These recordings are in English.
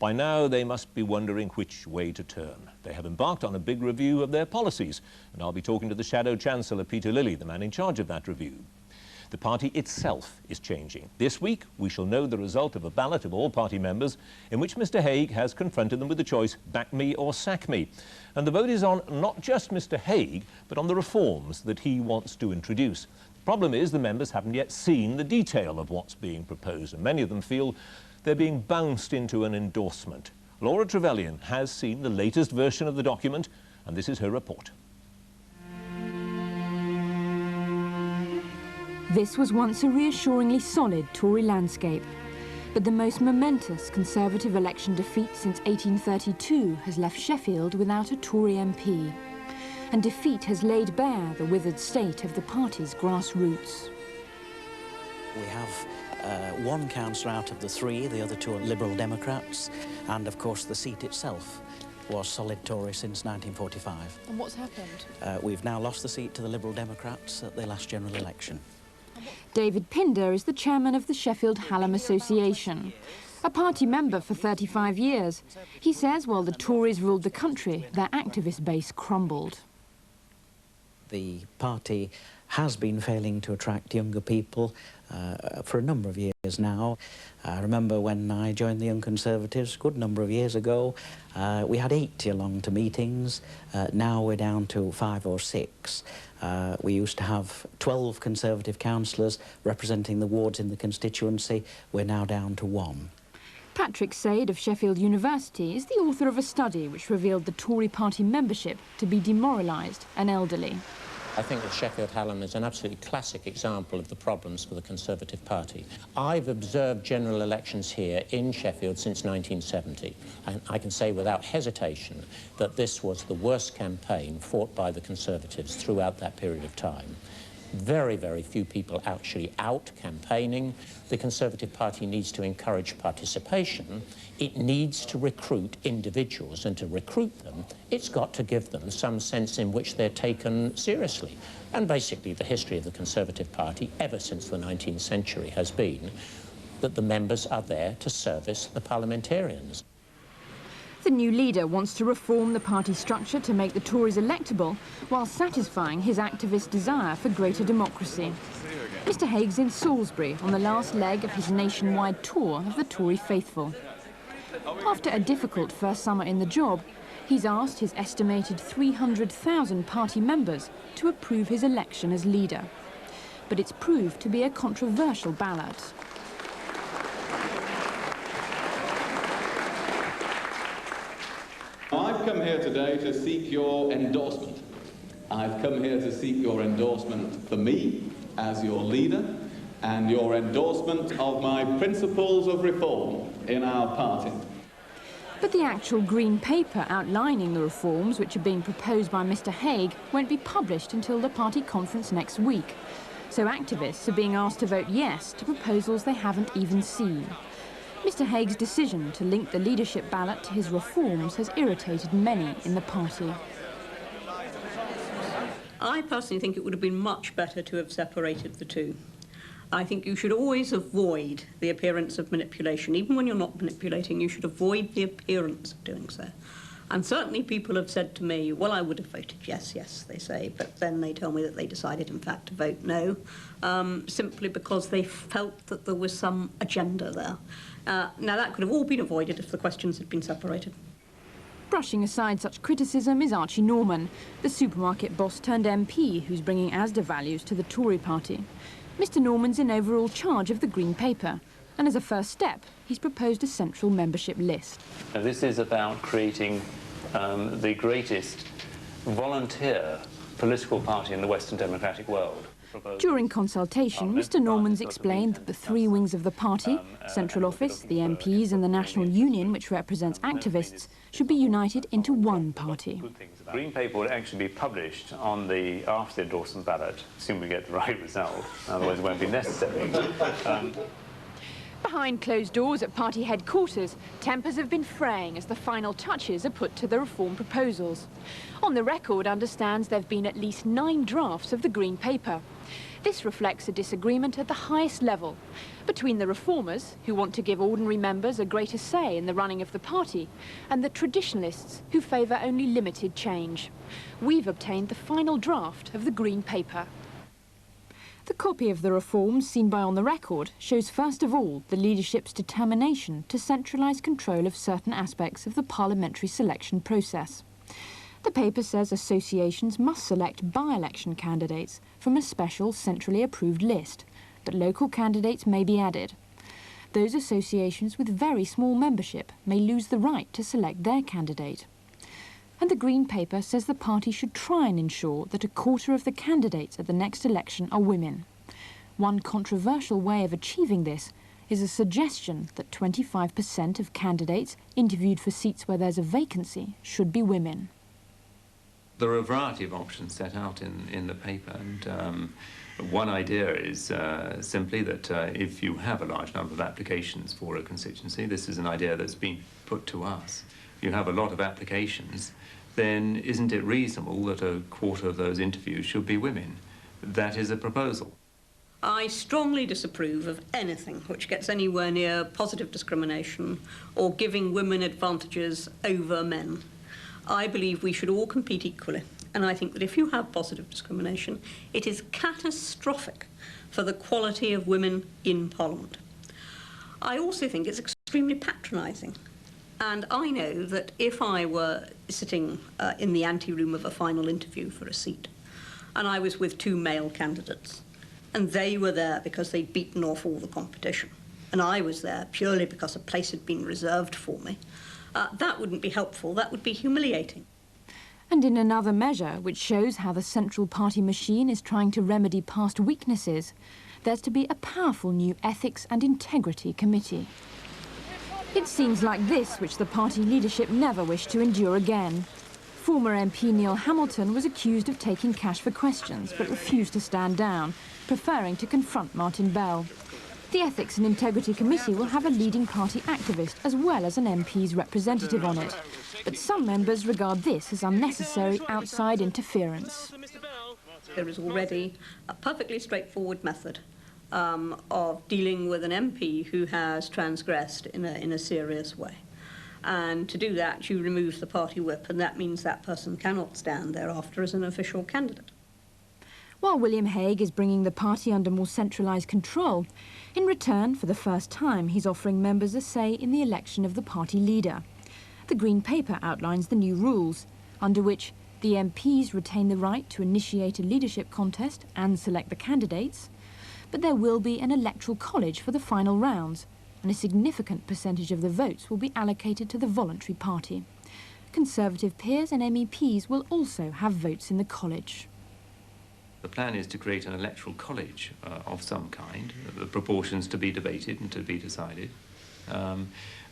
By now, they must be wondering which way to turn. They have embarked on a big review of their policies, and I'll be talking to the Shadow Chancellor, Peter Lilly, the man in charge of that review. The party itself is changing. This week, we shall know the result of a ballot of all party members in which Mr Hague has confronted them with the choice, back me or sack me. And the vote is on not just Mr Hague, but on the reforms that he wants to introduce. The problem is the members haven't yet seen the detail of what's being proposed, and many of them feel they're being bounced into an endorsement. Laura Trevelyan has seen the latest version of the document, and this is her report. This was once a reassuringly solid Tory landscape, but the most momentous Conservative election defeat since 1832 has left Sheffield without a Tory MP, and defeat has laid bare the withered state of the party's grassroots. We have one councillor out of the three, the other two are Liberal Democrats, and of course the seat itself was solid Tory since 1945. And what's happened? We've now lost the seat to the Liberal Democrats at the last general election. David Pinder is the chairman of the Sheffield Hallam Association. A party member for 35 years. He says while the Tories ruled the country, their activist base crumbled. The party has been failing to attract younger people for a number of years now. I remember when I joined the Young Conservatives a good number of years ago, we had 80 along to meetings. Now we're down to 5 or 6. We used to have 12 Conservative councillors representing the wards in the constituency. We're now down to 1. Patrick Said of Sheffield University is the author of a study which revealed the Tory party membership to be demoralised and elderly. I think that Sheffield Hallam is an absolutely classic example of the problems for the Conservative Party. I've observed general elections here in Sheffield since 1970, and I can say without hesitation that this was the worst campaign fought by the Conservatives throughout that period of time. Very, very few people actually out campaigning. The Conservative Party needs to encourage participation. It needs to recruit individuals, and to recruit them, it's got to give them some sense in which they're taken seriously. And basically the history of the Conservative Party ever since the 19th century has been that the members are there to service the parliamentarians. The new leader wants to reform the party structure to make the Tories electable while satisfying his activist desire for greater democracy. Mr Hague's in Salisbury on the last leg of his nationwide tour of the Tory faithful. After a difficult first summer in the job, he's asked his estimated 300,000 party members to approve his election as leader. But it's proved to be a controversial ballot. I've come here today to seek your endorsement. I've come here to seek your endorsement for me as your leader and your endorsement of my principles of reform in our party. But the actual green paper outlining the reforms which are being proposed by Mr Hague won't be published until the party conference next week. So activists are being asked to vote yes to proposals they haven't even seen. Mr Hague's decision to link the leadership ballot to his reforms has irritated many in the party. I personally think it would have been much better to have separated the two. I think you should always avoid the appearance of manipulation. Even when you're not manipulating, you should avoid the appearance of doing so. And certainly people have said to me, well, I would have voted yes, yes, they say, but then they tell me that they decided, in fact, to vote no, simply because they felt that there was some agenda there. Now, that could have all been avoided if the questions had been separated. Brushing aside such criticism is Archie Norman, the supermarket boss turned MP who's bringing Asda values to the Tory party. Mr Norman's in overall charge of the Green Paper, and as a first step, he's proposed a central membership list. This is about creating the greatest volunteer political party in the Western democratic world. During consultation, Mr Norman's explained that the three wings of the party, Central Office, the MPs and the National Union, which represents activists, should be united into one party. The Green Paper will actually be published on after the endorsement ballot, assuming we get the right result, otherwise it won't be necessary. Behind closed doors at party headquarters, tempers have been fraying as the final touches are put to the reform proposals. On the record understands there have been at least 9 drafts of the Green Paper. This reflects a disagreement at the highest level between the reformers, who want to give ordinary members a greater say in the running of the party, and the traditionalists, who favour only limited change. We've obtained the final draft of the Green Paper. The copy of the reforms seen by On the Record shows first of all the leadership's determination to centralise control of certain aspects of the parliamentary selection process. The paper says associations must select by-election candidates from a special centrally approved list, but local candidates may be added. Those associations with very small membership may lose the right to select their candidate. And the Green Paper says the party should try and ensure that a quarter of the candidates at the next election are women. One controversial way of achieving this is a suggestion that 25% of candidates interviewed for seats where there's a vacancy should be women. There are a variety of options set out in the paper, and one idea is simply that if you have a large number of applications for a constituency, this is an idea that's been put to us, you have a lot of applications, then isn't it reasonable that a quarter of those interviews should be women? That is a proposal. I strongly disapprove of anything which gets anywhere near positive discrimination or giving women advantages over men. I believe we should all compete equally, and I think that if you have positive discrimination, it is catastrophic for the quality of women in Parliament. I also think it's extremely patronising, and I know that if I were sitting in the ante-room of a final interview for a seat, and I was with two male candidates, and they were there because they'd beaten off all the competition, and I was there purely because a place had been reserved for me, that wouldn't be helpful, that would be humiliating. And in another measure, which shows how the central party machine is trying to remedy past weaknesses, there's to be a powerful new Ethics and Integrity Committee. It's scenes like this which the party leadership never wished to endure again. Former MP Neil Hamilton was accused of taking cash for questions, but refused to stand down, preferring to confront Martin Bell. The Ethics and Integrity Committee will have a leading party activist as well as an MP's representative on it. But some members regard this as unnecessary outside interference. There is already a perfectly straightforward method of dealing with an MP who has transgressed in a serious way. And to do that, you remove the party whip, and that means that person cannot stand thereafter as an official candidate. While William Hague is bringing the party under more centralised control, in return, for the first time, he's offering members a say in the election of the party leader. The Green Paper outlines the new rules, under which the MPs retain the right to initiate a leadership contest and select the candidates, but there will be an electoral college for the final rounds, and a significant percentage of the votes will be allocated to the voluntary party. Conservative peers and MEPs will also have votes in the college. The plan is to create an electoral college of some kind, the proportions to be debated and to be decided,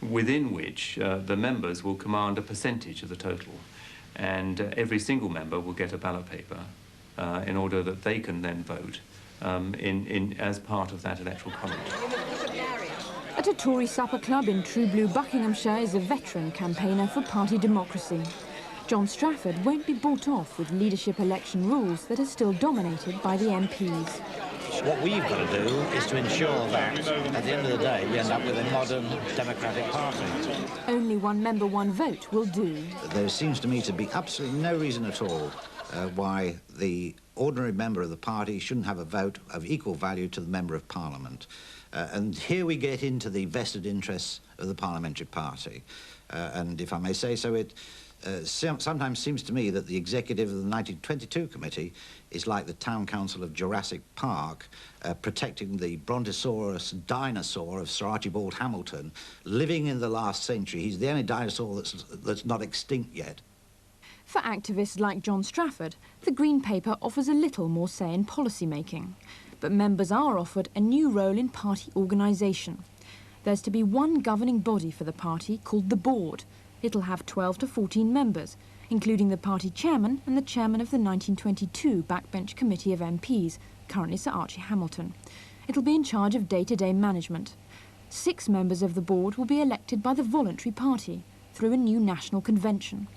within which the members will command a percentage of the total, and every single member will get a ballot paper in order that they can then vote as part of that electoral college. At a Tory supper club in True Blue, Buckinghamshire, is a veteran campaigner for party democracy. John Strafford won't be bought off with leadership election rules that are still dominated by the MPs. What we've got to do is to ensure that, at the end of the day, we end up with a modern democratic party. Only one member, one vote will do. There seems to me to be absolutely no reason at all why the ordinary member of the party shouldn't have a vote of equal value to the member of Parliament. And here we get into the vested interests of the parliamentary party. And if I may say so, it sometimes seems to me that the executive of the 1922 committee is like the town council of Jurassic Park, protecting the Brontosaurus dinosaur of Sir Archibald Hamilton, living in the last century. He's the only dinosaur that's not extinct yet. For activists like John Strafford, the Green Paper offers a little more say in policy making. But members are offered a new role in party organisation. There's to be one governing body for the party called the Board. It'll have 12 to 14 members, including the party chairman and the chairman of the 1922 Backbench Committee of MPs, currently Sir Archie Hamilton. It'll be in charge of day-to-day management. 6 members of the board will be elected by the voluntary party through a new national convention.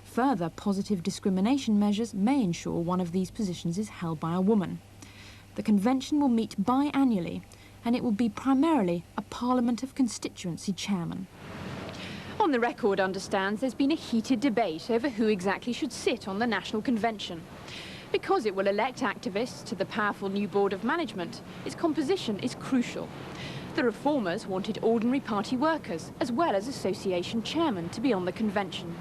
Further positive discrimination measures may ensure one of these positions is held by a woman. The convention will meet biannually, and it will be primarily a parliament of constituency chairmen. On the record understands there's been a heated debate over who exactly should sit on the National Convention. Because it will elect activists to the powerful new board of management, its composition is crucial. The reformers wanted ordinary party workers, as well as association chairmen, to be on the convention.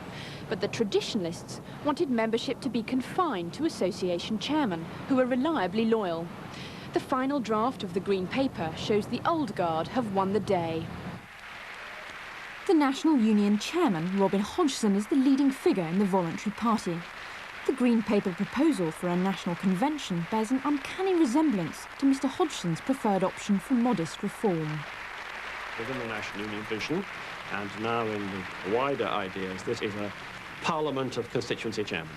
But the traditionalists wanted membership to be confined to association chairmen, who are reliably loyal. The final draft of the Green Paper shows the old guard have won the day. The National Union chairman, Robin Hodgson, is the leading figure in the voluntary party. The Green Paper proposal for a national convention bears an uncanny resemblance to Mr Hodgson's preferred option for modest reform. Within the National Union vision, and now in the wider ideas, this is a parliament of constituency chairmen.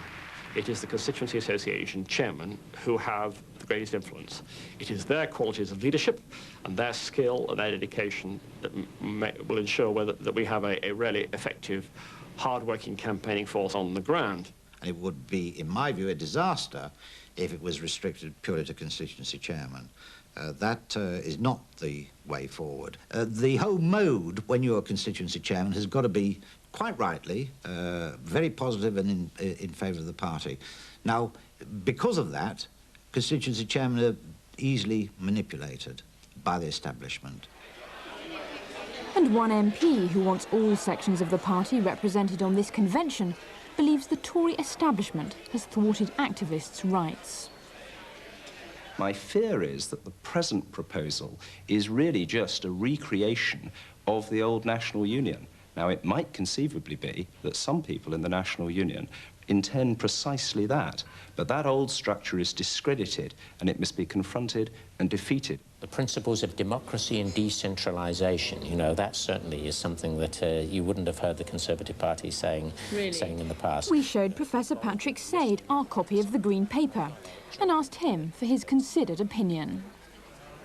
It is the constituency association chairmen who have the greatest influence. It is their qualities of leadership and their skill and their dedication that will ensure that we have a really effective, hard-working campaigning force on the ground. And it would be, in my view, a disaster if it was restricted purely to constituency chairman. That is not the way forward. The whole mode, when you're a constituency chairman, has got to be, quite rightly, very positive and in favour of the party. Now, because of that, constituency chairmen are easily manipulated by the establishment. And one MP who wants all sections of the party represented on this convention believes the Tory establishment has thwarted activists' rights. My fear is that the present proposal is really just a recreation of the old National Union. Now, it might conceivably be that some people in the National Union intend precisely that, but that old structure is discredited and it must be confronted and defeated. The principles of democracy and decentralisation, you know, that certainly is something that you wouldn't have heard the Conservative Party saying in the past. We showed Professor Patrick Sade our copy of the Green Paper and asked him for his considered opinion.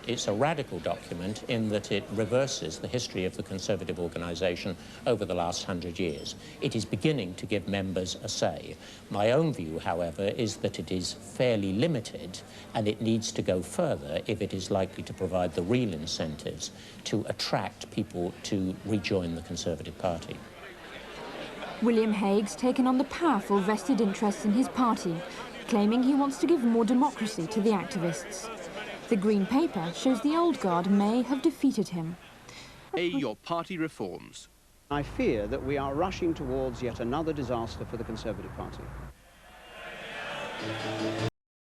It's a radical document in that it reverses the history of the Conservative organisation over the last 100 years. It is beginning to give members a say. My own view, however, is that it is fairly limited and it needs to go further if it is likely to provide the real incentives to attract people to rejoin the Conservative Party. William Hague's taken on the powerful vested interests in his party, claiming he wants to give more democracy to the activists. The Green Paper shows the old guard may have defeated him. Your party reforms. I fear that we are rushing towards yet another disaster for the Conservative Party.